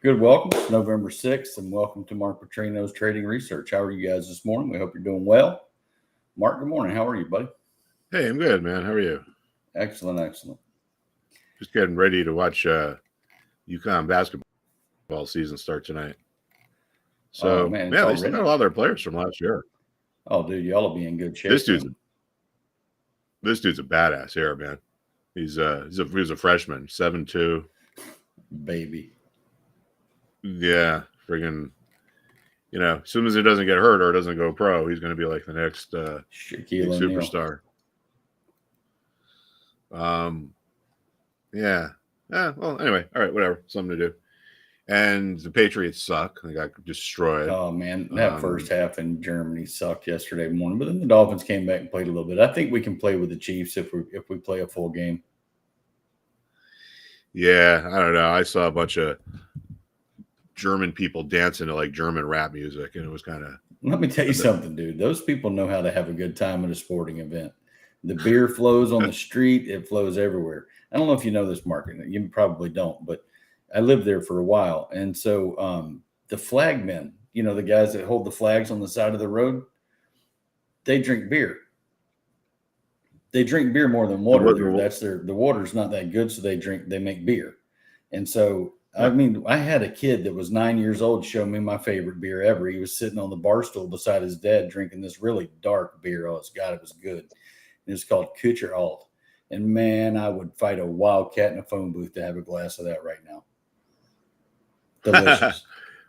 Good welcome. It's November 6th, and welcome to Mark Putrino's Trading Research. How are you guys this morning? We hope you're doing well. Mark, good morning. How are you, buddy? Hey, I'm good, man. How are you? Excellent, excellent. Just getting ready to watch UConn basketball season start tonight. So, man, they still got a lot of their players from last year. Oh, dude, y'all will be in good shape. This dude's a badass here, man. He was a freshman, 7'2". Baby. Yeah, friggin'. As soon as he doesn't get hurt or doesn't go pro, he's going to be like the next big superstar. Yeah. Well, anyway, all right, whatever. Something to do. And the Patriots suck. They got destroyed. Oh, man, that first half in Germany sucked yesterday morning. But then the Dolphins came back and played a little bit. I think we can play with the Chiefs if we play a full game. Yeah, I don't know. I saw a bunch of German people dancing to like German rap music, and it was kind of. Let me tell you something, dude. Those people know how to have a good time at a sporting event. The beer flows on the street; it flows everywhere. I don't know if you know this, Mark. You probably don't, but I lived there for a while, and so the flagmen, the guys that hold the flags on the side of the road, they drink beer. They drink beer more than water. The water's not that good, so they make beer, and so. I mean, I had a kid that was 9 years old show me my favorite beer ever. He was sitting on the bar stool beside his dad drinking this really dark beer. Oh, God, it was good. And it's called Kutcher Alt. And, man, I would fight a wildcat in a phone booth to have a glass of that right now. Delicious.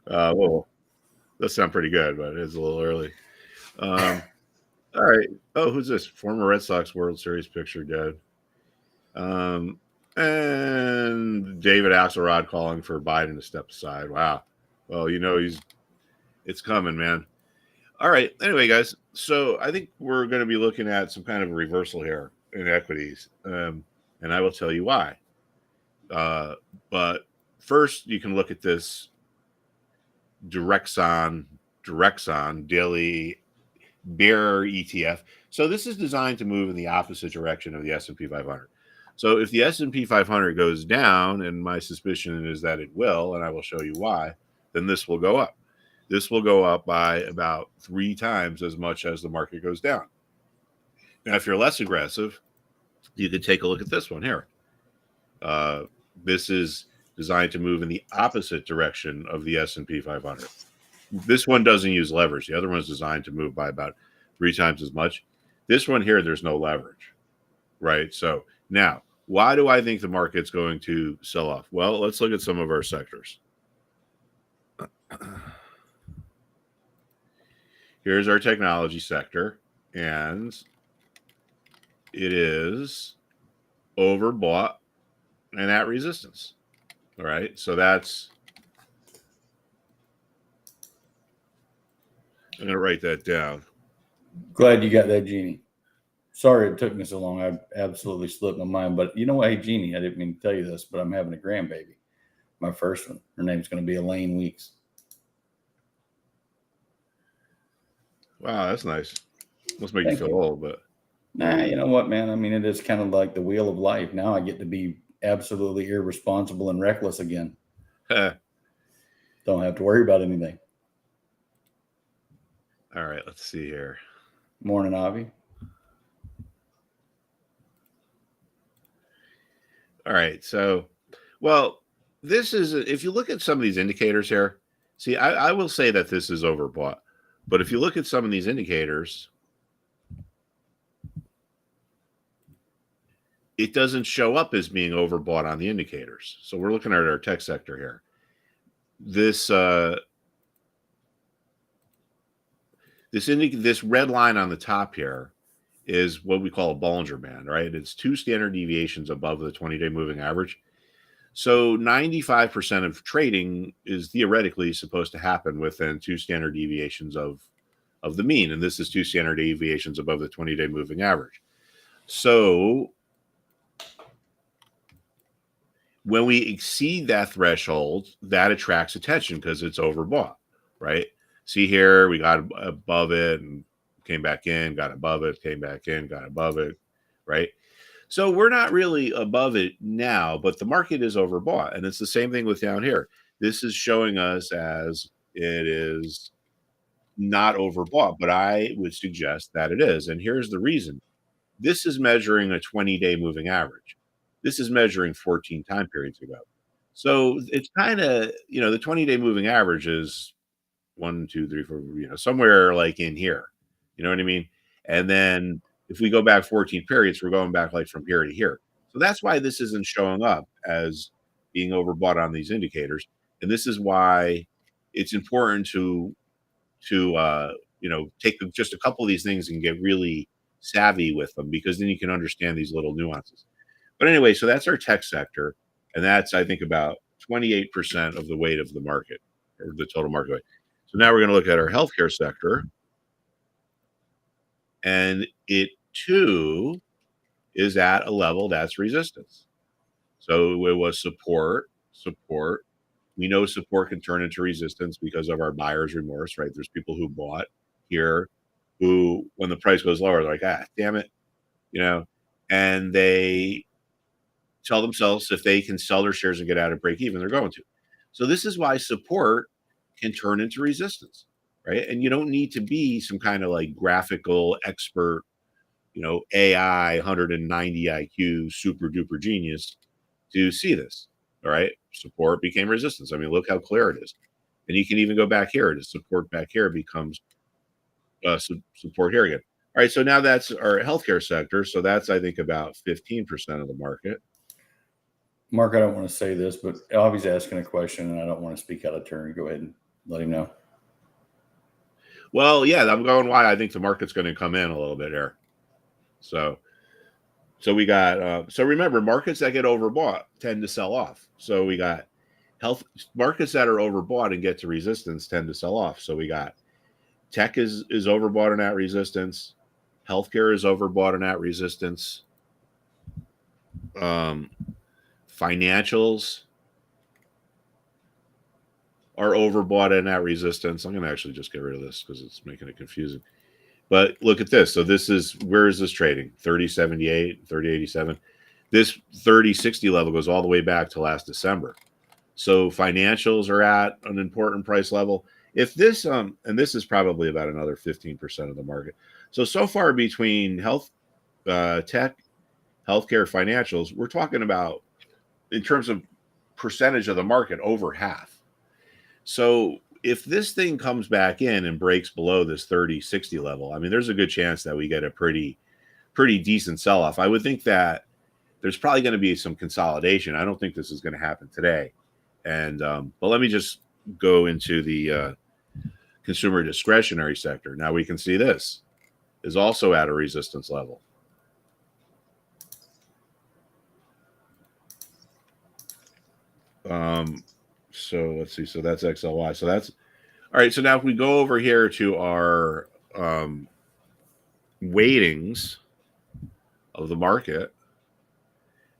Well, that sounds pretty good, but it's a little early. All right. Oh, who's this? Former Red Sox World Series pitcher dead. And David Axelrod calling for Biden to step aside. Wow. Well, it's coming, man. All right. Anyway, guys, so I think we're going to be looking at some kind of a reversal here in equities. And I will tell you why. But first, you can look at this Direxon daily bear ETF. So this is designed to move in the opposite direction of the S&P 500. So if the S&P 500 goes down, and my suspicion is that it will, and I will show you why, then this will go up. This will go up by about 3 times as much as the market goes down. Now, if you're less aggressive, you could take a look at this one here. This is designed to move in the opposite direction of the S&P 500. This one doesn't use leverage. The other one is designed to move by about 3 times as much. This one here, there's no leverage, right? So now, why do I think the market's going to sell off? Well, let's look at some of our sectors. Here's our technology sector, and it is overbought and at resistance. All right, so that's. I'm going to write that down. Glad you got that, Jeannie. Sorry it took me so long. I absolutely slipped my mind. But you know what? Hey, Jeannie, I didn't mean to tell you this, but I'm having a grandbaby. My first one. Her name's going to be Elaine Weeks. Wow, that's nice. Must make you feel old, but. Nah, you know what, man? I mean, it is kind of like the wheel of life. Now I get to be absolutely irresponsible and reckless again. Don't have to worry about anything. All right, let's see here. Morning, Avi. All right. So, well, this is, if you look at some of these indicators here, see, I will say that this is overbought. But if you look at some of these indicators, it doesn't show up as being overbought on the indicators. So we're looking at our tech sector here. This red line on the top here is what we call a Bollinger Band, right? It's 2 standard deviations above the 20-day moving average. So 95% of trading is theoretically supposed to happen within 2 standard deviations of the mean. And this is 2 standard deviations above the 20-day moving average. So when we exceed that threshold, that attracts attention because it's overbought, right? See here, we got above it and came back in, got above it, came back in, got above it, right? So we're not really above it now, but the market is overbought. And it's the same thing with down here. This is showing us as it is not overbought, but I would suggest that it is. And here's the reason. This is measuring a 20-day moving average. This is measuring 14 time periods ago. So it's kind of, the 20-day moving average is 1, 2, 3, 4, somewhere like in here. You know what I mean? And then if we go back 14 periods, we're going back like from here to here. So that's why this isn't showing up as being overbought on these indicators. And this is why it's important to take just a couple of these things and get really savvy with them, because then you can understand these little nuances. But anyway, so that's our tech sector, and that's, I think, about 28% of the weight of the market, or the total market weight. So now we're going to look at our healthcare sector, and it too is at a level that's resistance. So it was support. We know support can turn into resistance because of our buyer's remorse, right? There's people who bought here who, when the price goes lower, they're like, damn it, and they tell themselves if they can sell their shares and get out of break even, they're going to. So this is why support can turn into resistance, right? And you don't need to be some kind of like graphical expert, AI 190 IQ super duper genius to see this. All right. Support became resistance. I mean, look how clear it is. And you can even go back here. The support back here becomes support here again. All right. So now that's our healthcare sector. So that's, I think, about 15% of the market. Mark, I don't want to say this, but Avi's asking a question and I don't want to speak out of turn. Go ahead and let him know. Well, yeah, I'm going why I think the market's going to come in a little bit here. So we got, so remember, markets that get overbought tend to sell off. So we got markets that are overbought and get to resistance tend to sell off. So we got tech is overbought and at resistance. Healthcare is overbought and at resistance. Financials are overbought and at resistance. I'm going to actually just get rid of this because it's making it confusing. But look at this. So this is, where is this trading? 30.78, 30.87. This 30.60 level goes all the way back to last December. So financials are at an important price level. If this, and this is probably about another 15% of the market. So far between health, tech, healthcare, financials, we're talking about, in terms of percentage of the market, over half. So if this thing comes back in and breaks below this 30.60 level, I mean, there's a good chance that we get a pretty decent sell-off. I would think that there's probably going to be some consolidation. I don't think this is going to happen today. And but let me just go into the consumer discretionary sector. Now we can see this is also at a resistance level. So let's see. So that's XLY. So that's all right. So now if we go over here to our weightings of the market,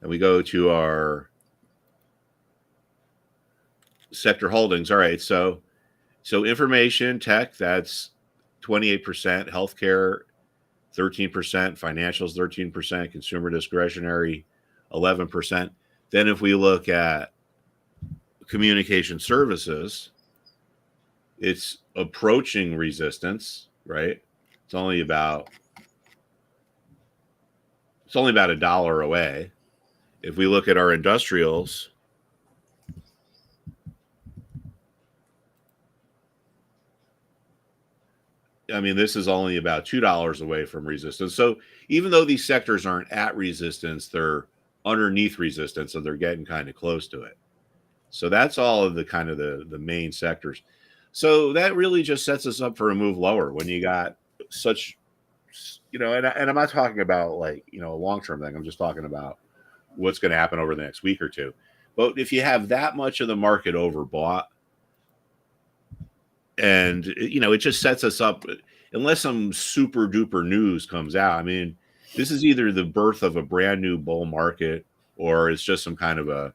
and we go to our sector holdings. All right. So information tech, that's 28%, healthcare 13%, financials 13%, consumer discretionary 11%. Then if we look at communication services, it's approaching resistance, right? It's only about $1 away. If we look at our industrials, I mean, this is only about $2 away from resistance. So even though these sectors aren't at resistance, they're underneath resistance, and they're getting kind of close to it. So that's all of the kind of the main sectors. So that really just sets us up for a move lower when you got such, and I'm not talking about like, a long-term thing. I'm just talking about what's going to happen over the next week or two. But if you have that much of the market overbought, and, it just sets us up, unless some super duper news comes out. I mean, this is either the birth of a brand new bull market, or it's just some kind of a,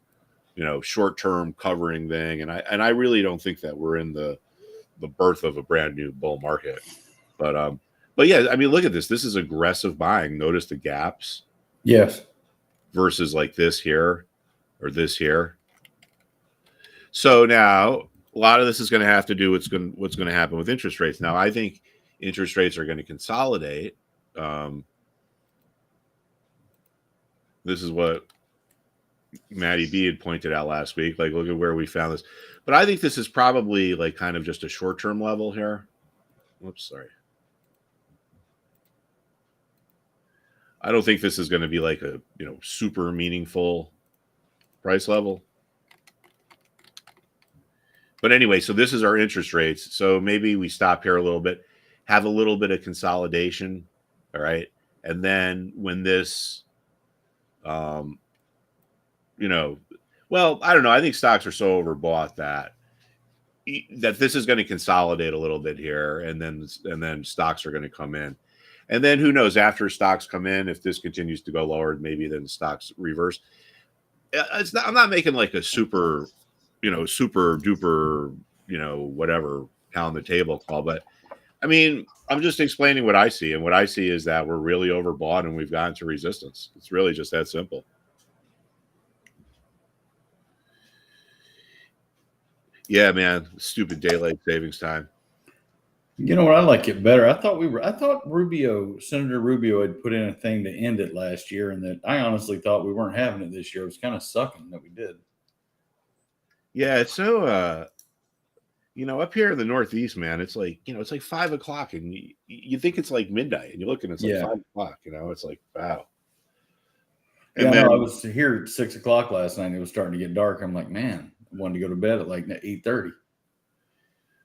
short-term covering thing. And I really don't think that we're in the birth of a brand new bull market. But yeah, I mean, look at this. This is aggressive buying. Notice the gaps. Yes. Versus like this here or this here. So now a lot of this is going to have to do what's going to happen with interest rates. Now, I think interest rates are going to consolidate. This is what Matty B had pointed out last week. Like, look at where we found this. But I think this is probably like kind of just a short-term level here. Whoops, sorry. I don't think this is going to be like a super meaningful price level. But anyway, so this is our interest rates. So maybe we stop here a little bit, have a little bit of consolidation, all right, and then when this, well, I don't know. I think stocks are so overbought that this is going to consolidate a little bit here, and then stocks are going to come in, and then who knows, after stocks come in, if this continues to go lower, maybe then stocks reverse. I'm not making like a super duper, whatever pound the table call, but I mean, I'm just explaining what I see, and what I see is that we're really overbought and we've gotten to resistance. It's really just that simple. Yeah, man, stupid daylight savings time. You know what? I like it better. I thought Senator Rubio had put in a thing to end it last year, and that I honestly thought we weren't having it this year. It was kind of sucking that we did. Yeah, it's so up here in the Northeast, man, it's like it's like 5 o'clock, and you think it's like midnight, and you look and it's like 5 o'clock. It's like wow. And I was here at 6 o'clock last night, and it was starting to get dark. I'm like, man, I wanted to go to bed at like 8:30.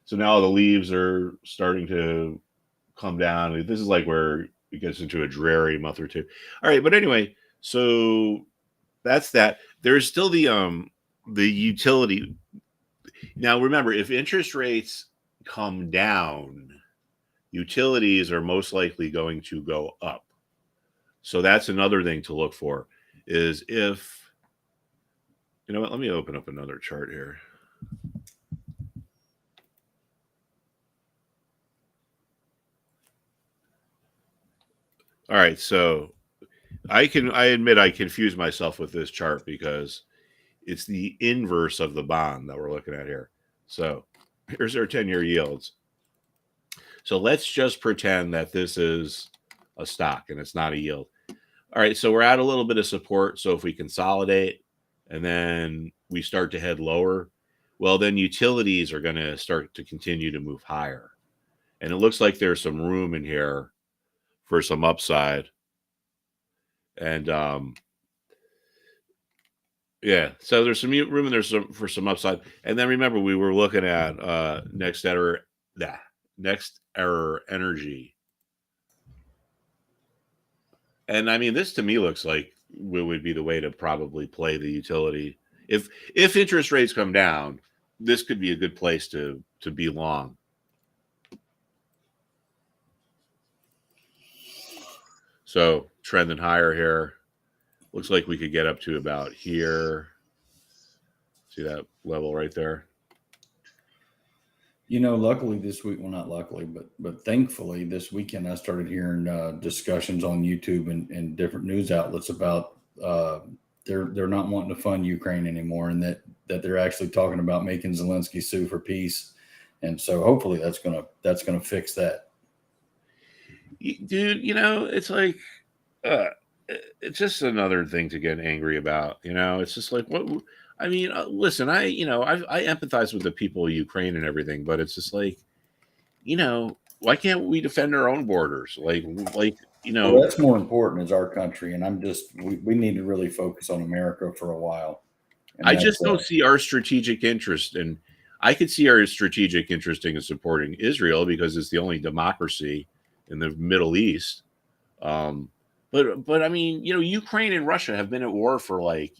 So now the leaves are starting to come down. This is like where it gets into a dreary month or two. All right, but anyway, so that's that. There's still the utility. Now remember, if interest rates come down, utilities are most likely going to go up. So that's another thing to look for, is if what, let me open up another chart here. All right, so I admit I confused myself with this chart because it's the inverse of the bond that we're looking at here. So here's our 10-year yields. So let's just pretend that this is a stock and it's not a yield. All right, so we're at a little bit of support. So if we consolidate and then we start to head lower, well, then utilities are going to start to continue to move higher. And it looks like there's some room in here for some upside. And yeah, so there's some room and for some upside. And then remember, we were looking at next error energy. And I mean, this to me looks like would be the way to probably play the utility. If interest rates come down, this could be a good place to be long. So trending higher here. Looks like we could get up to about here. See that level right there? Luckily this week, well, not luckily, but thankfully this weekend I started hearing discussions on YouTube and different news outlets about they're not wanting to fund Ukraine anymore, and that they're actually talking about making Zelensky sue for peace. And so hopefully that's gonna fix that. Dude, it's like it's just another thing to get angry about. It's just like, what I mean, listen, I empathize with the people of Ukraine and everything, but it's just like, why can't we defend our own borders? Well, that's more important as our country. And we need to really focus on America for a while. And I just don't see our strategic interest. And I could see our strategic interest in supporting Israel because it's the only democracy in the Middle East. But I mean, Ukraine and Russia have been at war for like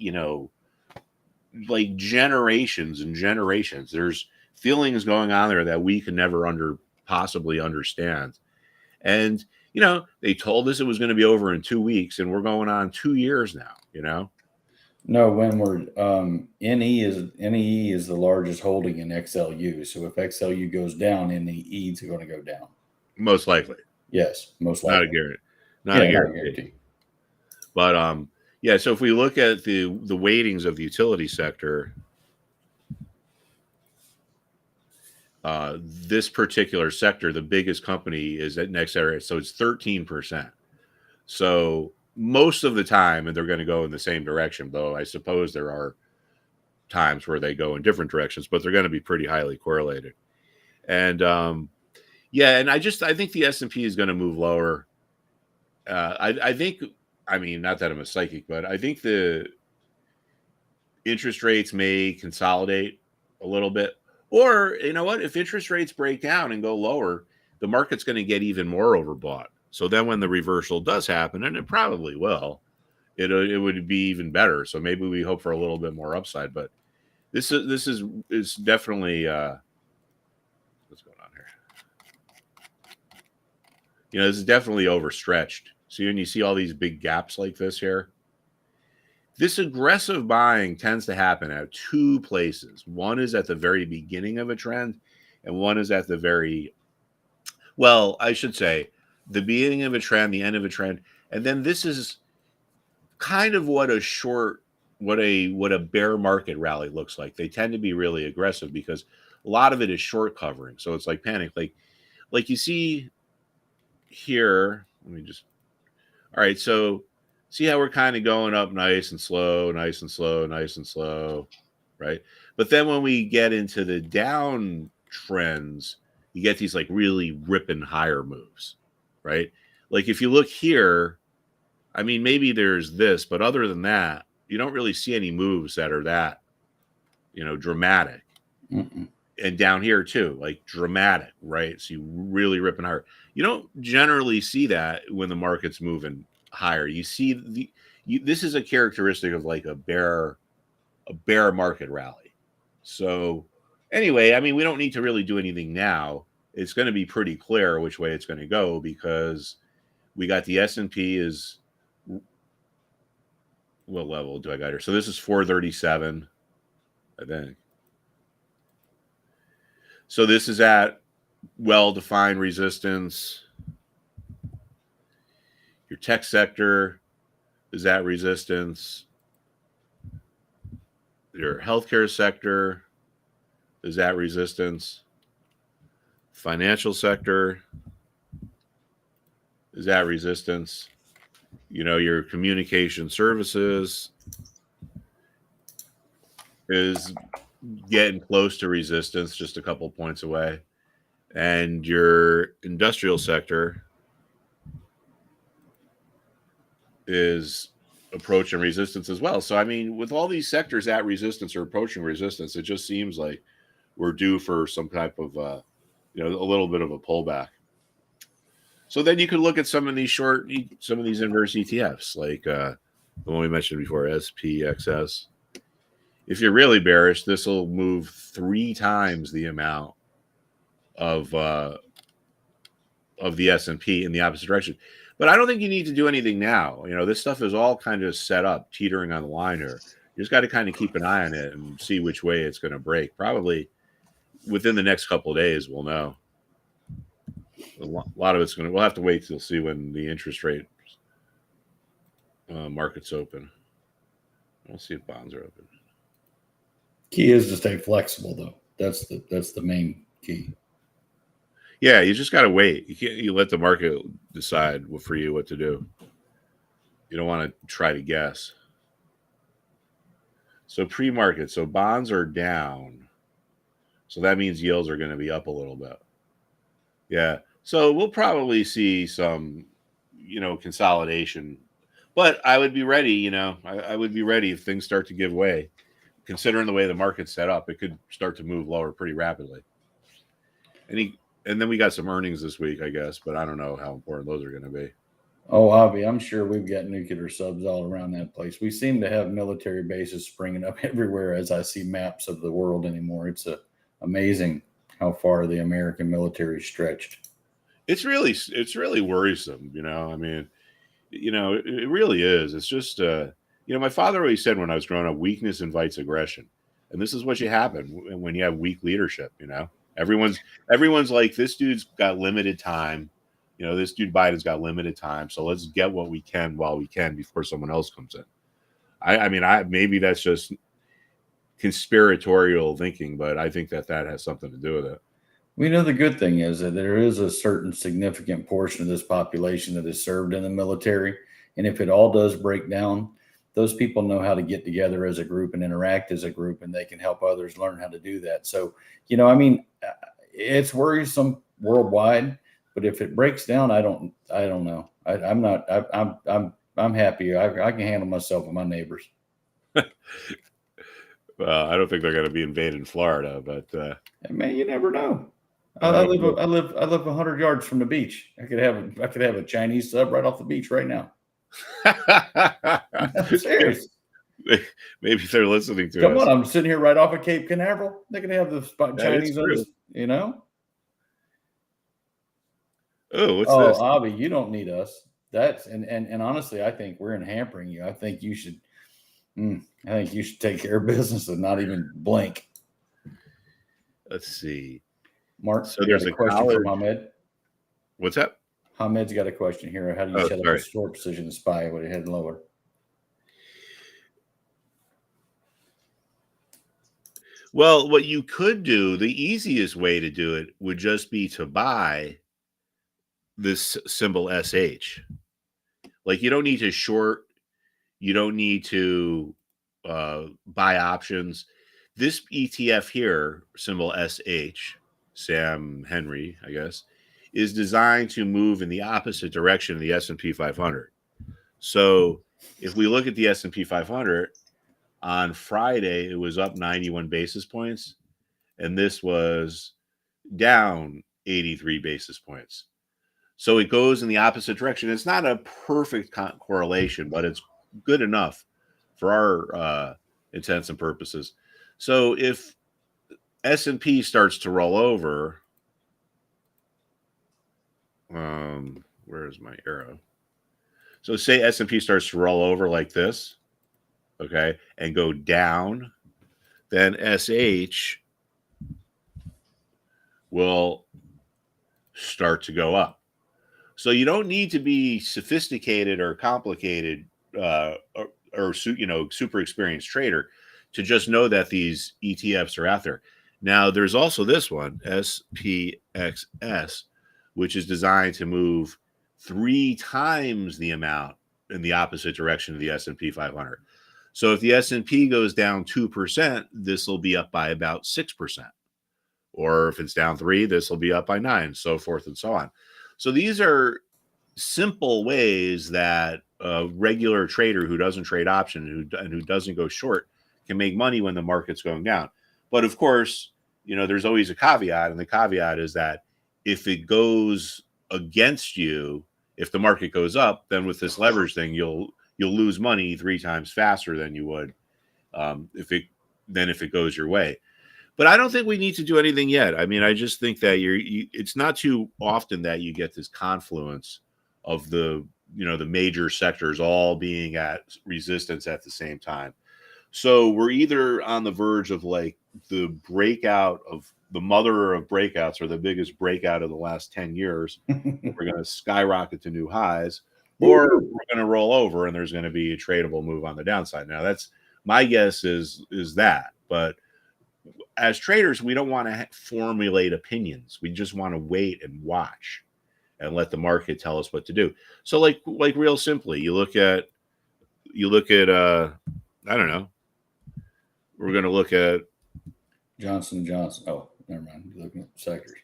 generations and generations. There's feelings going on there that we can never possibly understand. And, they told us it was going to be over in 2 weeks, and we're going on 2 years now, No, when we're NEE is the largest holding in XLU. So if XLU goes down, NEE is going to go down. Most likely. Yes, most likely. Not a guarantee. Not a guarantee. But yeah, so if we look at the weightings of the utility sector, this particular sector, the biggest company is at next area, so it's 13%. So most of the time, and they're going to go in the same direction, though I suppose there are times where they go in different directions, but they're going to be pretty highly correlated. And yeah, and I think the S&P is going to move lower. I think, I mean, not that I'm a psychic, but I think the interest rates may consolidate a little bit. Or, you know what, if interest rates break down and go lower, the market's going to get even more overbought. So then when the reversal does happen, and it probably will, it would be even better. So maybe we hope for a little bit more upside. But this is definitely what's going on here. You know, this is definitely overstretched. So when you see all these big gaps like this here, this aggressive buying tends to happen at two places. One is at the very beginning of a trend, and one is at the very, well, I should say, the beginning of a trend, the end of a trend. And then this is kind of what a bear market rally looks like. They tend to be really aggressive because a lot of it is short covering. So it's like panic. Like you see here, let me just, all right, so see how we're kind of going up nice and slow, nice and slow, nice and slow, right? But then when we get into the down trends, you get these like really ripping higher moves, right? Like if you look here, I mean, maybe there's this, but other than that, you don't really see any moves that are that, you know, dramatic. Mm-mm. And down here too, like dramatic, right? So you really ripping higher. You don't generally see that when the market's moving higher. You see this is a characteristic of like a bear market rally. So anyway, I mean, we don't need to really do anything now. It's going to be pretty clear which way it's going to go because we got the S&P is, what level do I got here? So this is 437, I think. So this is at well-defined resistance. Your tech sector is at resistance. Your healthcare sector is at resistance. Financial sector is at resistance. You know, your communication services is getting close to resistance, just a couple points away. And your industrial sector is approaching resistance as well. So, I mean, with all these sectors at resistance or approaching resistance, it just seems like we're due for some type of, you know, a little bit of a pullback. So then you could look at some of these inverse ETFs, like the one we mentioned before, SPXS. If you're really bearish, this will move 3 times the amount of the S&P in the opposite direction. But I don't think you need to do anything now. You know, this stuff is all kind of set up, teetering on the line here. You just got to kind of keep an eye on it and see which way it's going to break. Probably within the next couple of days, we'll know. A lot of it's we'll have to wait till see when the interest rate market's open. We'll see if bonds are open. Key is to stay flexible, though. That's the main key. Yeah, you just got to wait. You let the market decide for you what to do. You don't want to try to guess. So pre-market, so bonds are down. So that means yields are going to be up a little bit. Yeah. So we'll probably see some, you know, consolidation. But I would be ready, you know, I would be ready if things start to give way. Considering the way the market's set up, it could start to move lower pretty rapidly. And then we got some earnings this week, I guess, but I don't know how important those are going to be. Oh, Avi, I'm sure we've got nuclear subs all around that place. We seem to have military bases springing up everywhere as I see maps of the world anymore. It's amazing how far the American military stretched. It's really worrisome, you know. I mean, you know, it really is. It's just, you know, my father always said when I was growing up, weakness invites aggression. And this is what you happen when you have weak leadership, you know. Everyone's like, this dude's got limited time. You know, this dude Biden's got limited time. So let's get what we can while we can before someone else comes in. I mean, maybe that's just conspiratorial thinking, but I think that has something to do with it. We know the good thing is that there is a certain significant portion of this population that is served in the military. And if it all does break down, those people know how to get together as a group and interact as a group, and they can help others learn how to do that. So, I mean, it's worrisome worldwide, but if it breaks down, I don't know. I'm not, I'm happy. I can handle myself and my neighbors. Well, I don't think they're going to be invading Florida, but Man, you never know. I live 100 yards from the beach. I could have a Chinese sub right off the beach right now. I'm serious. Maybe they're listening to Come us. on, I'm sitting here right off of Cape Canaveral. They can have the Chinese on this, Oh, what's Oh, this? Avi, you don't need us. That's and honestly, I think we're hampering you. I think you should. I think you should take care of business and not even blink. Let's see. Mark, so there's a question from Hamed. What's that? Hamed's got a question here. How do you set up a store precision SPY with it heading lower? Well, what you could do, the easiest way to do it would just be to buy this symbol SH. Like, you don't need to short. You don't need to buy options. This ETF here, symbol SH, Sam Henry, I guess, is designed to move in the opposite direction of the S&P 500. So if we look at the S&P 500, on Friday, it was up 91 basis points, and this was down 83 basis points. So it goes in the opposite direction. It's not a perfect correlation, but it's good enough for our intents and purposes. So if S&P starts to roll over, where is my arrow? So say S&P starts to roll over like this, okay, and go down, then SH will start to go up. So you don't need to be sophisticated or complicated or super experienced trader to just know that these ETFs are out there. Now, there's also this one, SPXS, which is designed to move 3 times the amount in the opposite direction of the S&P 500. So if the S&P goes down 2%, this will be up by about 6%. Or if it's down 3, this will be up by 9, so forth and so on. So these are simple ways that a regular trader who doesn't trade options and who doesn't go short can make money when the market's going down. But of course, there's always a caveat, and the caveat is that if it goes against you, if the market goes up, then with this leverage thing, you'll lose money 3 times faster than you would if it goes your way. But I don't think we need to do anything yet. I mean, I just think that it's not too often that you get this confluence of the major sectors all being at resistance at the same time. So we're either on the verge of like the breakout of the mother of breakouts, or the biggest breakout of the last 10 years. We're going to skyrocket to new highs, or we're going to roll over and there's going to be a tradable move on the downside. Now, that's my guess is that. But as traders, we don't want to formulate opinions. We just want to wait and watch and let the market tell us what to do. So like real simply, you look at I don't know. We're going to look at Johnson & Johnson. Oh, never mind. You're looking at sectors.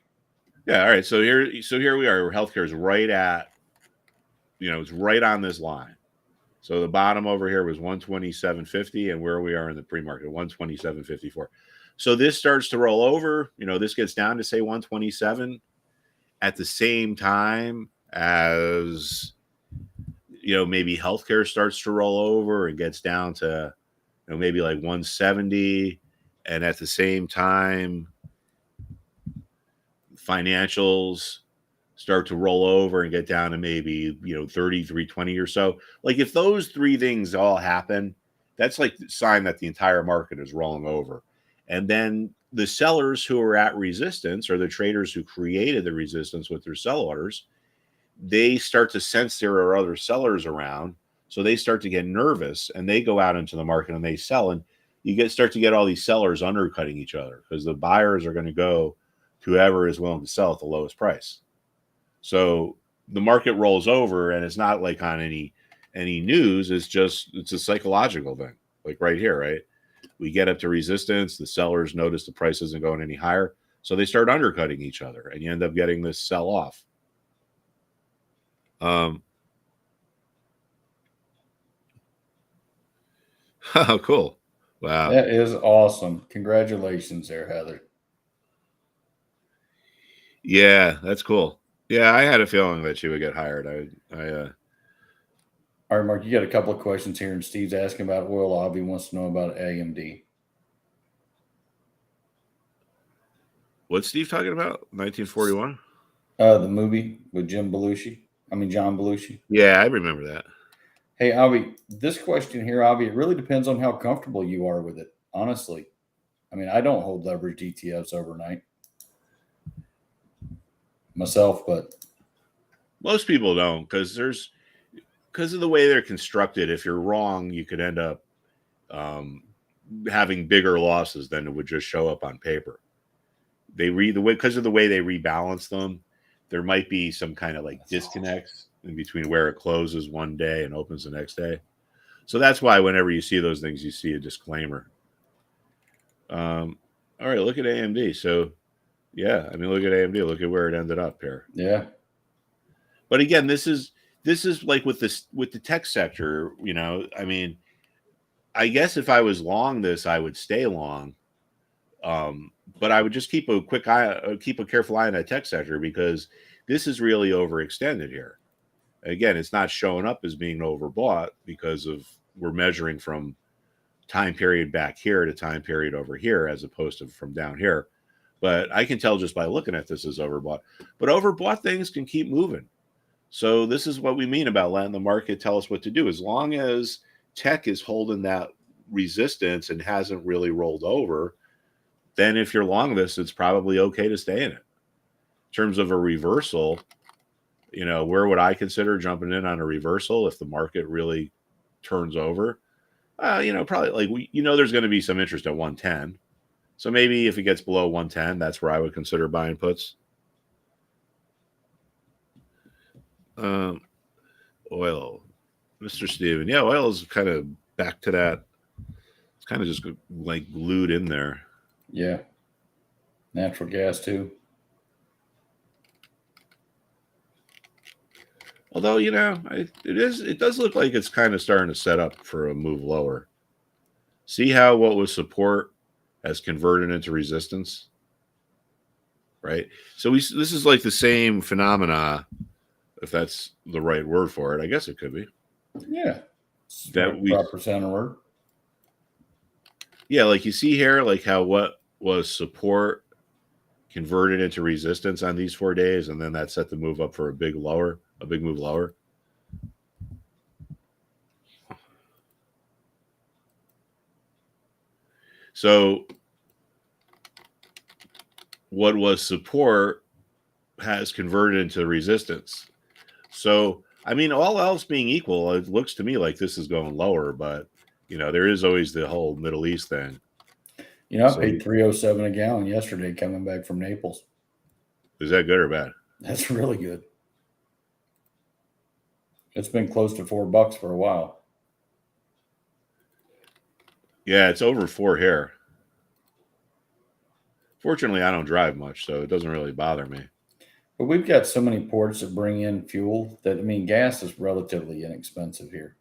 Yeah. All right. So here we are. Healthcare is right at, it's right on this line. So the bottom over here was 127.50, and where we are in the pre-market, 127.54. So this starts to roll over. This gets down to say 127 at the same time as, maybe healthcare starts to roll over and gets down to, maybe like 170. And at the same time, financials start to roll over and get down to maybe 33.20 or so. Like, if those 3 things all happen, that's like the sign that the entire market is rolling over. And then the sellers who are at resistance, or the traders who created the resistance with their sell orders, they start to sense there are other sellers around, so they start to get nervous and they go out into the market and they sell, and you start to get all these sellers undercutting each other because the buyers are going to go to whoever is willing to sell at the lowest price. So the market rolls over, and it's not like on any news. It's a psychological thing. Like right here, right? We get up to resistance. The sellers notice the price isn't going any higher, so they start undercutting each other, and you end up getting this sell off. Oh, cool! Wow, That is awesome. Congratulations there, Heather. yeah, that's cool. Yeah, I had a feeling that she would get hired. All right, Mark, you got a couple of questions here, and Steve's asking about oil. Avi wants to know about AMD. What's Steve talking about? 1941? The movie with John Belushi. Yeah, I remember that. Hey, Avi, this question here, Avi, it really depends on how comfortable you are with it, honestly. I mean, I don't hold leveraged ETFs overnight myself, but Most people don't, because of the way they're constructed. If you're wrong, you could end up having bigger losses than it would just show up on paper. Because of the way they rebalance them, there might be some kind of like disconnects in between where it closes one day and opens the next day. So that's why whenever you see those things, you see a disclaimer. All right, look at AMD. So yeah, I mean, look at AMD. Look at where it ended up here. yeah. But again, this is like with the tech sector. I mean, I guess if I was long this, I would stay long. But I would just keep a careful eye on that tech sector, because this is really overextended here. Again, it's not showing up as being overbought because we're measuring from time period back here to time period over here, as opposed to from down here. But I can tell just by looking at this as overbought. But overbought things can keep moving. So this is what we mean about letting the market tell us what to do. As long as tech is holding that resistance and hasn't really rolled over, then if you're long this, it's probably okay to stay in it. In terms of a reversal, where would I consider jumping in on a reversal if the market really turns over? Probably like, there's going to be some interest at 110. So maybe if it gets below 110, that's where I would consider buying puts. Oil, Mr. Steven. Yeah, oil is kind of back to that. It's kind of just like glued in there. Yeah. Natural gas too. Although, it does look like it's kind of starting to set up for a move lower. See how what was support has converted into resistance, right? So this is like the same phenomena, if that's the right word for it. I guess it could be. Yeah. That proper sound word. Yeah, like you see here, like how what was support converted into resistance on these 4 days, and then that set the move up for a big move lower. So what was support has converted into resistance. So, I mean, all else being equal, it looks to me like this is going lower, but there is always the whole Middle East thing. I paid $3.07 a gallon yesterday coming back from Naples. Is that good or bad? That's really good. It's been close to $4 for a while. Yeah, it's over 4 here. Fortunately, I don't drive much, so it doesn't really bother me. But we've got so many ports that bring in fuel that, gas is relatively inexpensive here.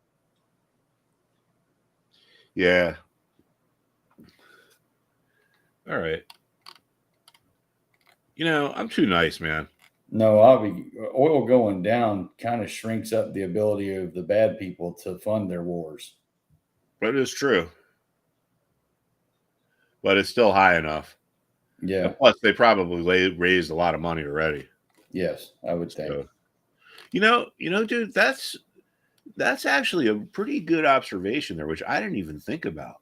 Yeah. All right. I'm too nice, man. No, oil going down kind of shrinks up the ability of the bad people to fund their wars. That is true. But it's still high enough. Yeah. And plus, they probably raised a lot of money already. Yes, I would think. So, dude, that's actually a pretty good observation there, which I didn't even think about.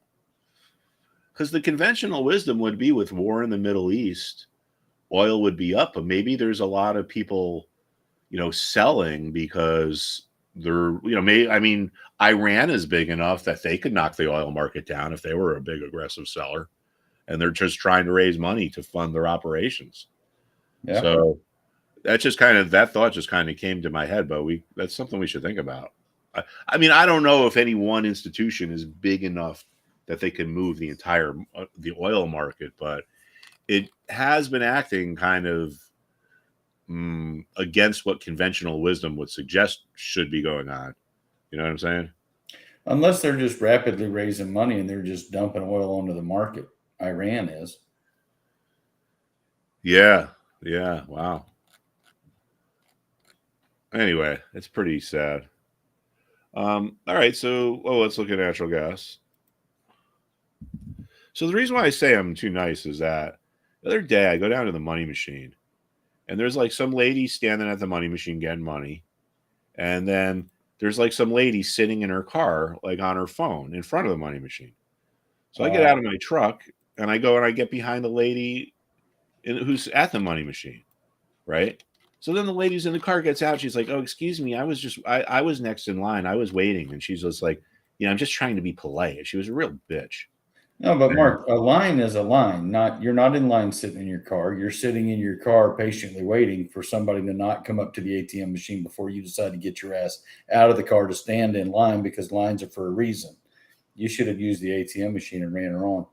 Because the conventional wisdom would be, with war in the Middle East, oil would be up, but maybe there's a lot of people, selling because they're, Iran is big enough that they could knock the oil market down if they were a big aggressive seller, and they're just trying to raise money to fund their operations. Yeah. So that thought just kind of came to my head, but that's something we should think about. I mean, I don't know if any one institution is big enough that they can move the entire the oil market, but it has been acting kind of against what conventional wisdom would suggest should be going on. You know what I'm saying? Unless they're just rapidly raising money and they're just dumping oil onto the market. Iran is. Yeah. Yeah. Wow. Anyway, it's pretty sad. All right. So, let's look at natural gas. So the reason why I say I'm too nice is that the other day I go down to the money machine and there's like some lady standing at the money machine getting money. And then there's like some lady sitting in her car, like on her phone in front of the money machine. So I get out of my truck and I go and I get behind the lady who's at the money machine. Right. So then the lady's in the car gets out. She's like, "Oh, excuse me. I was next in line. I was waiting." And she's just like, "I'm just trying to be polite." She was a real bitch. No, but Mark, a line is a line. You're not in line sitting in your car. You're sitting in your car patiently waiting for somebody to not come up to the ATM machine before you decide to get your ass out of the car to stand in line, because lines are for a reason. You should have used the ATM machine and ran her on.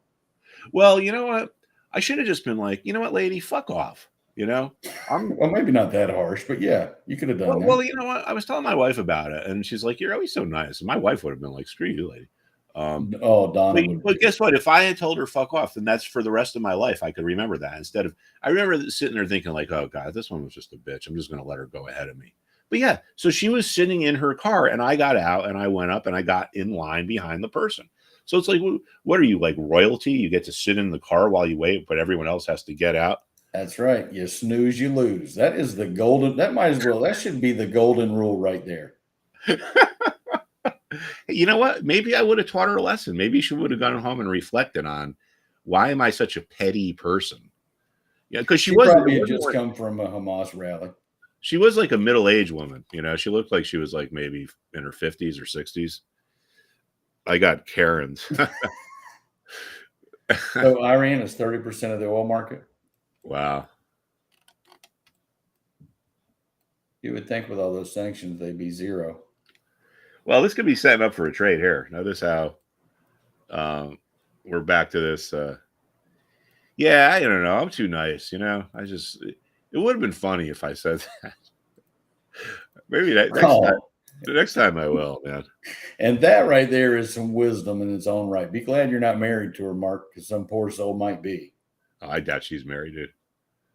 Well, you know what? I should have just been like, "You know what, lady, fuck off." Well, maybe not that harsh, but yeah, you could have done Well, that. you know what? I was telling my wife about it, and she's like, "You're always so nice." And my wife would have been like, "Screw you, lady." Oh, Donna But, would. but guess what? If I had told her fuck off, then that's for the rest of my life. I could remember that instead of I remember sitting there thinking like, "Oh God, this one was just a bitch. I'm just going to let her go ahead of me." But yeah, so she was sitting in her car, and I got out, and I went up, and I got in line behind the person. So it's like, what are you, like royalty? You get to sit in the car while you wait, but everyone else has to get out. That's right. You snooze, you lose. That is the golden. That should be the golden rule right there. You know what? Maybe I would have taught her a lesson. Maybe she would have gone home and reflected on why am I such a petty person? Yeah, because She probably had just come from a Hamas rally. she was like a middle-aged woman. She looked like she was like maybe in her 50s or 60s. I got Karens. So Iran is 30% of the oil market. Wow. You would think with all those sanctions, they'd be zero. Well, this could be setting up for a trade here. Notice how we're back to this. Yeah, I don't know. I'm too nice. It would have been funny if I said that. Maybe next time I will, man. And that right there is some wisdom in its own right. Be glad you're not married to her, Mark, because some poor soul might be. Oh, I doubt she's married, dude.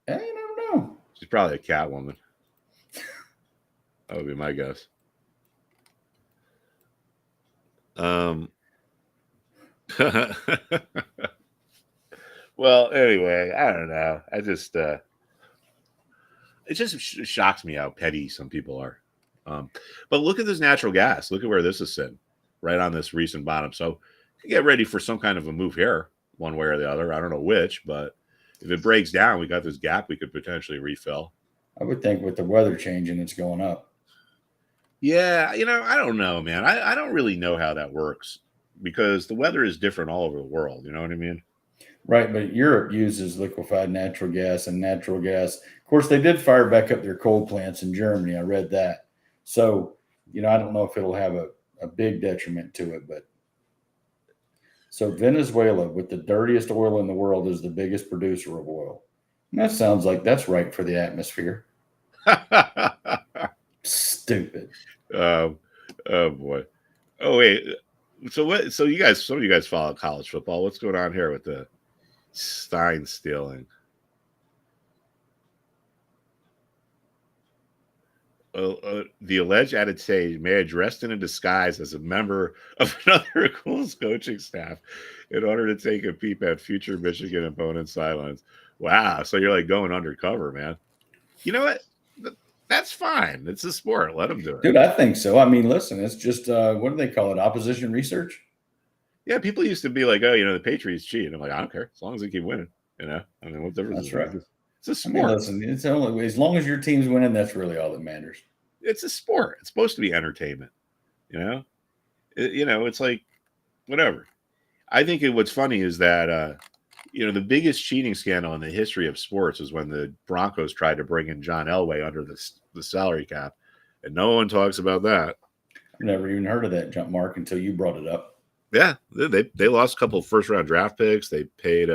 You never know. She's probably a cat woman. That would be my guess. Well, anyway, I don't know. It just shocks me how petty some people are. But look at this natural gas. Look at where this is sitting, right on this recent bottom. So get ready for some kind of a move here, one way or the other. I don't know which, but if it breaks down, we got this gap we could potentially refill. I would think with the weather changing, it's going up. Yeah, I don't know, man. I don't really know how that works because the weather is different all over the world. You know what I mean? Right, but Europe uses liquefied natural gas and natural gas. Of course, they did fire back up their coal plants in Germany. I read that. So, I don't know if it'll have a big detriment to it, but so Venezuela, with the dirtiest oil in the world, is the biggest producer of oil. And that sounds like that's right for the atmosphere. Stupid. Oh boy. Oh wait. So what? So some of you guys follow college football. What's going on here with the Stein stealing? The alleged attaché may have dressed in a disguise as a member of another school's coaching staff in order to take a peep at future Michigan opponent sidelines. Wow. So you're like going undercover, man. You know what? That's fine. It's a sport. Let them do it. Dude, I think so. I mean, listen, it's just, what do they call it? Opposition research? Yeah, people used to be like, "Oh, the Patriots cheat." I'm like, I don't care as long as they keep winning. I mean, what difference? That's right. It's a sport. I mean, listen, it's only as long as your team's winning, that's really all that matters. It's a sport. It's supposed to be entertainment. It's like whatever. I think what's funny is that The biggest cheating scandal in the history of sports is when the Broncos tried to bring in John Elway under the salary cap, and no one talks about that. I've never even heard of that, jump Mark, until you brought it up. Yeah, they lost a couple of first round draft picks. They paid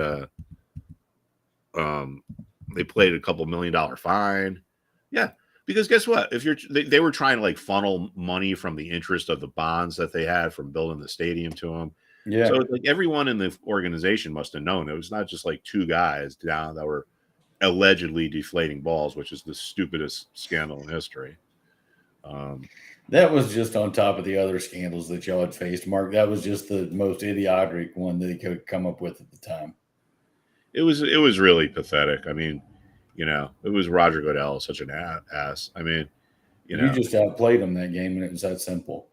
they played a couple $1 million fine. Yeah, because guess what? If they were trying to like funnel money from the interest of the bonds that they had from building the stadium to them. Yeah. So like everyone in the organization must have known. It was not just like two guys down that were allegedly deflating balls, which is the stupidest scandal in history. That was just on top of the other scandals that y'all had faced, Mark. That was just the most idiotic one that he could come up with at the time. It was really pathetic. I mean, it was Roger Goodell, such an ass. I mean, You just outplayed him that game, and it was that simple.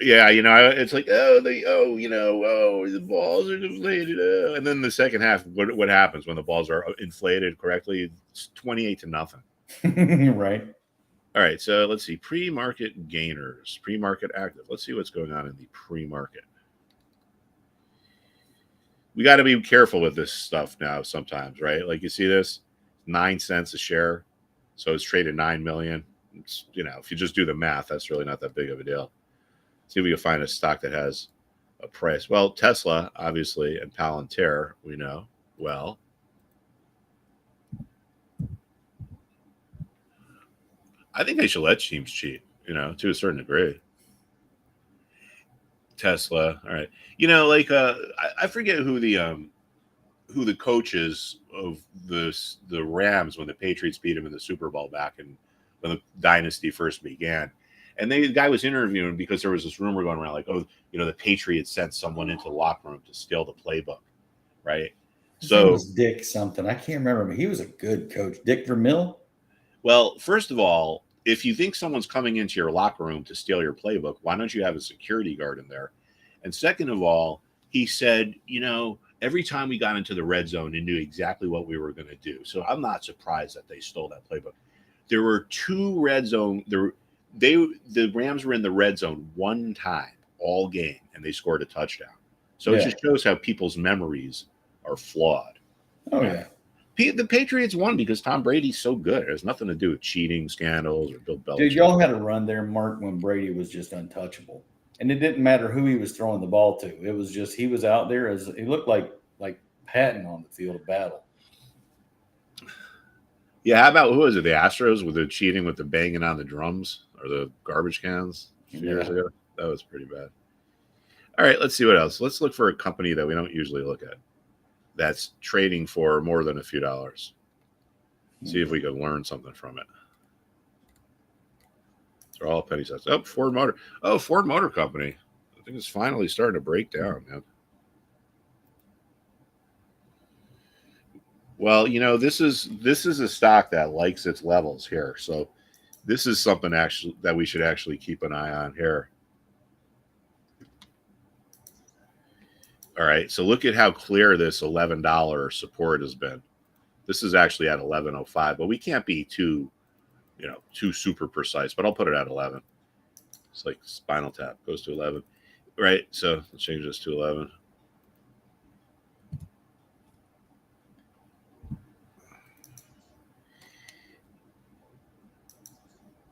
Yeah, it's like, the balls are deflated, and then the second half, what happens when the balls are inflated correctly? It's 28-0. Right. All right, so let's see, pre-market gainers, pre-market active. Let's see what's going on in the pre-market. We got to be careful with this stuff now sometimes, right? Like you see this, 9 cents a share, so it's traded 9 million. It's, if you just do the math, that's really not that big of a deal. See if we can find a stock that has a price. Well, Tesla, obviously, and Palantir, we know well. I think they should let teams cheat, to a certain degree. Tesla, all right. I forget who the coaches of the Rams when the Patriots beat them in the Super Bowl back when the dynasty first began. And the guy was interviewing because there was this rumor going around like, the Patriots sent someone into the locker room to steal the playbook, right? So it was Dick something. I can't remember, but he was a good coach. Dick Vermeil? Well, first of all, if you think someone's coming into your locker room to steal your playbook, why don't you have a security guard in there? And second of all, he said, every time we got into the red zone, they knew exactly what we were going to do. So I'm not surprised that they stole that playbook. There were 2 red zone. The Rams were in the red zone one time all game, and they scored a touchdown. So It just shows how people's memories are flawed. Oh, yeah. The Patriots won because Tom Brady's so good. It has nothing to do with cheating scandals or Bill Belichick. Dude, y'all had a run there, Mark, when Brady was just untouchable. And it didn't matter who he was throwing the ball to. It was just he was out there as he looked like Patton on the field of battle. Yeah, how about who was it? The Astros with the cheating with the banging on the drums or the garbage cans a few years ago? That was pretty bad. All right, let's see what else. Let's look for a company that we don't usually look at that's trading for more than a few dollars. See if we can learn something from it. They're all penny stocks. Oh, Ford Motor. Oh, Ford Motor Company. I think it's finally starting to break down, man. Well, this is a stock that likes its levels here. So this is something actually that we should actually keep an eye on here. All right, so look at how clear this $11 support has been. This is actually at 11.05, but we can't be too super precise. But I'll put it at 11. It's like Spinal Tap goes to 11, right? So let's change this to 11.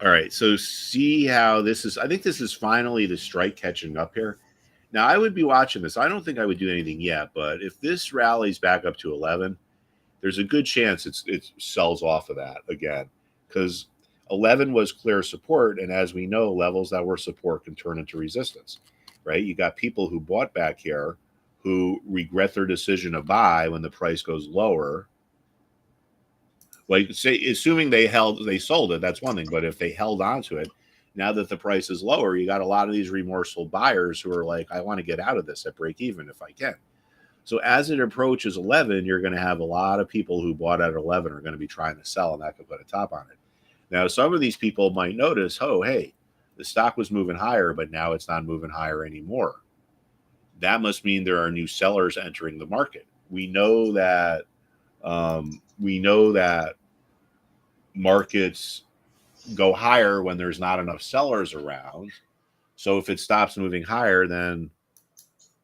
All right, so see how this is. I think this is finally the strike catching up here. Now, I would be watching this. I don't think I would do anything yet, but if this rallies back up to 11, there's a good chance it sells off of that again because 11 was clear support, and as we know, levels that were support can turn into resistance, right? You got people who bought back here who regret their decision to buy when the price goes lower. Like, say, assuming they sold it, that's one thing, but if they held on to it, now that the price is lower, you got a lot of these remorseful buyers who are like, I want to get out of this at break even if I can. So as it approaches 11, you're going to have a lot of people who bought at 11 are going to be trying to sell, and that could put a top on it. Now, some of these people might notice, oh, hey, the stock was moving higher, but now it's not moving higher anymore. That must mean there are new sellers entering the market. We know that markets go higher when there's not enough sellers around. So if it stops moving higher, then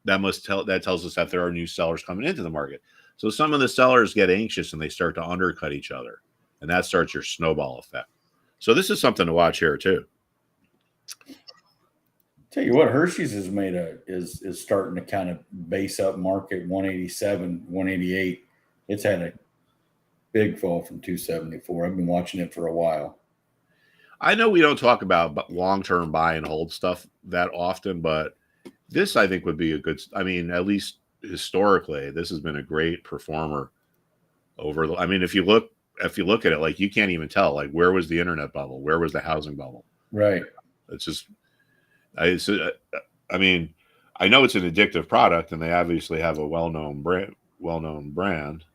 that tells us that there are new sellers coming into the market. So some of the sellers get anxious and they start to undercut each other, and that starts your snowball effect. So this is something to watch here too. Tell you what, Hershey's has made is starting to kind of base up market 187, 188. It's had a big fall from 274. I've been watching it for a while. I know we don't talk about long-term buy and hold stuff that often, but this I think would be a good. I mean, at least historically, this has been a great performer over the. I mean, if you look at it, like you can't even tell, like where was the internet bubble, where was the housing bubble? Right. It's just, I mean, I know it's an addictive product, and they obviously have a well-known brand.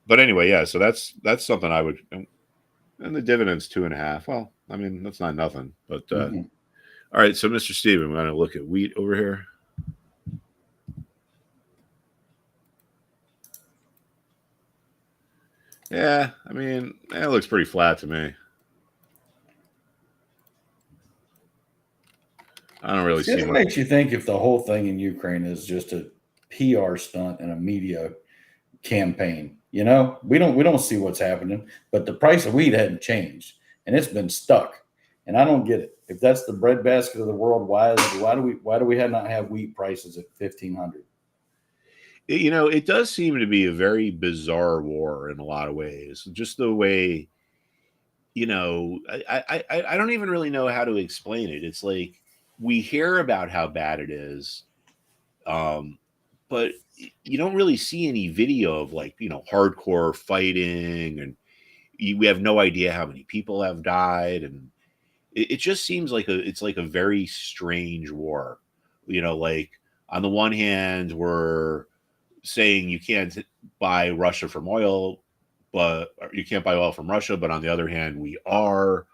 But anyway, yeah. So that's something I would. And the dividend's 2.5. Well, I mean, that's not nothing. But all right. So, Mr. Steven, we're going to look at wheat over here. Yeah, I mean, it looks pretty flat to me. I don't really see It makes you think if the whole thing in Ukraine is just a PR stunt and a media campaign. You know, we don't see what's happening, but the price of wheat hadn't changed, and it's been stuck. And I don't get it. If that's the breadbasket of the world, why do we not have wheat prices at 1,500? You know, it does seem to be a very bizarre war in a lot of ways. Just the way, you know, I don't even really know how to explain it. It's like we hear about how bad it is, but you don't really see any video of like, you know, hardcore fighting, and we have no idea how many people have died, and it just seems like it's like a very strange war. You know, like on the one hand, we're saying you can't buy Russia from oil, but you can't buy oil from Russia, but on the other hand, we are.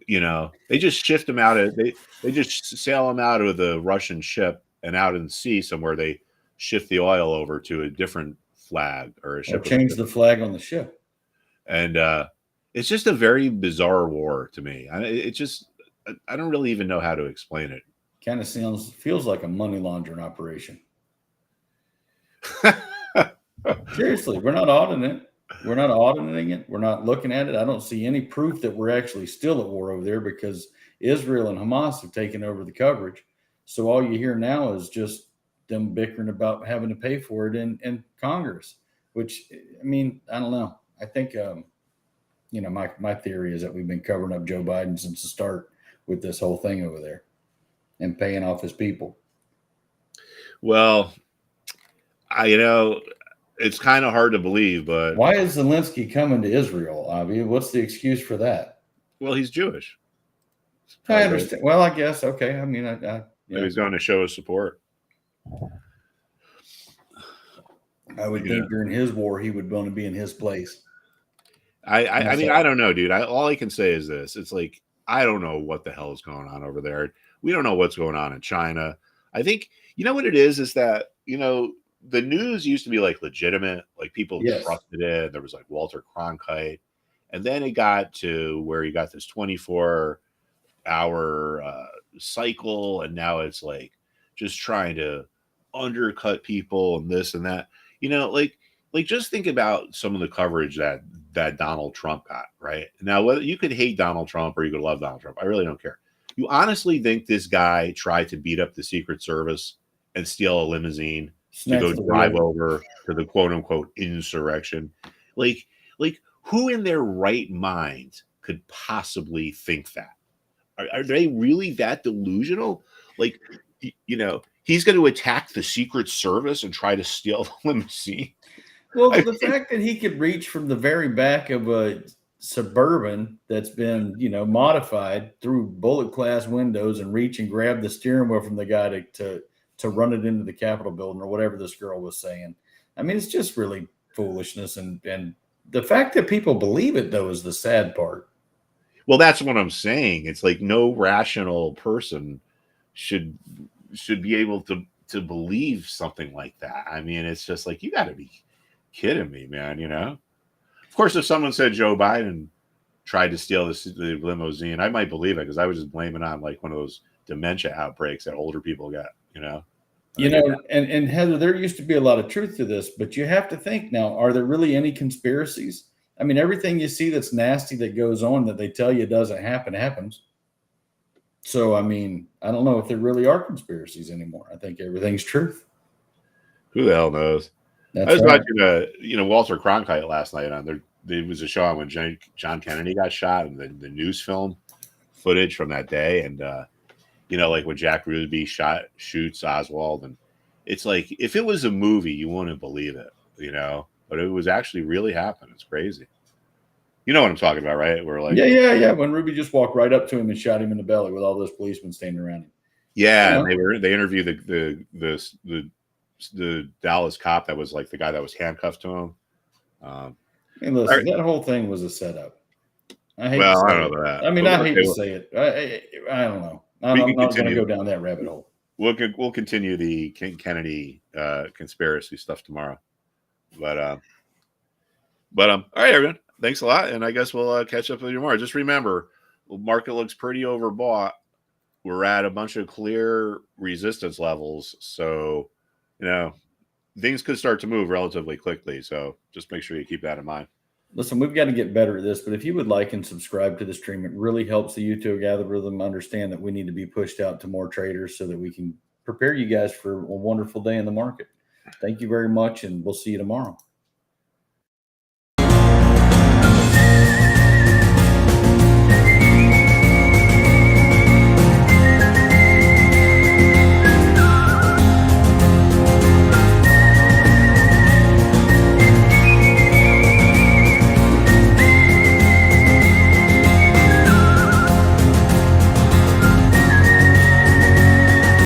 You know, they just shift them out of they just sail them out of the Russian ship, and out in the sea somewhere they shift the oil over to a different flag or a ship. Or change the flag on the ship. And it's just a very bizarre war to me. I don't really even know how to explain it. Kind of feels like a money laundering operation. Seriously, we're not auditing it. We're not auditing it. We're not looking at it. I don't see any proof that we're actually still at war over there, because Israel and Hamas have taken over the coverage. So all you hear now is just them bickering about having to pay for it in Congress, which, I mean, I don't know. I think, you know, my theory is that we've been covering up Joe Biden since the start with this whole thing over there and paying off his people. Well, you know, it's kind of hard to believe, but why is Zelensky coming to Israel, Avi? What's the excuse for that? Well, he's Jewish. I understand. Well, I guess. Okay. I mean, yeah. He's going to show his support. I would think during his war, he would want to be in his place. I mean, I don't know, dude. All I can say is this. It's like, I don't know what the hell is going on over there. We don't know what's going on in China. I think, you know what it is that, you know, the news used to be like legitimate, like people trusted it. There was like Walter Cronkite. And then it got to where you got this 24-hour cycle. And now it's like just trying to undercut people and this and that. You know, like just think about some of the coverage that Donald Trump got, right? Now, whether you could hate Donald Trump or you could love Donald Trump, I really don't care. You honestly think this guy tried to beat up the Secret Service and steal a limousine to go drive over to the quote unquote insurrection? Like who in their right mind could possibly think that? Are they really that delusional? Like, you know, he's going to attack the Secret Service and try to steal the limousine. Well, the fact that he could reach from the very back of a Suburban that's been, you know, modified through bullet glass windows and reach and grab the steering wheel from the guy to run it into the Capitol building or whatever this girl was saying. I mean, it's just really foolishness. And the fact that people believe it, though, is the sad part. Well, that's what I'm saying. It's like no rational person should be able to believe something like that. I mean, it's just like, you got to be kidding me, man, you know? Of course, if someone said Joe Biden tried to steal the limousine, I might believe it, because I would just blame it on like one of those dementia outbreaks that older people get, You know. And Heather, there used to be a lot of truth to this, but you have to think now, are there really any conspiracies? I mean, everything you see that's nasty that goes on that they tell you doesn't happen happens. So, I mean, I don't know if there really are conspiracies anymore. I think everything's truth. Who the hell knows? That's I was right. watching, Walter Cronkite last night on there. There was a show on when John Kennedy got shot, and the news film footage from that day, and like when Jack Ruby shoots Oswald, and it's like if it was a movie, you wouldn't believe it, but it was actually really happened. It's crazy. You know what I'm talking about, right? Where like yeah. When Ruby just walked right up to him and shot him in the belly with all those policemen standing around him. Yeah, and they interviewed the Dallas cop that was like the guy that was handcuffed to him. And listen, that whole thing was a setup. I hate to say I don't it. know that. I mean, I hate to say it. I don't know. I'm not going to go down that rabbit hole. We'll continue the Kennedy conspiracy stuff tomorrow. But all right, everyone. Thanks a lot, and I guess we'll catch up with you tomorrow. Just remember, the market looks pretty overbought. We're at a bunch of clear resistance levels, so things could start to move relatively quickly. So just make sure you keep that in mind. Listen, we've got to get better at this, but if you would like and subscribe to the stream, it really helps the YouTube algorithm understand that we need to be pushed out to more traders so that we can prepare you guys for a wonderful day in the market. Thank you very much, and we'll see you tomorrow.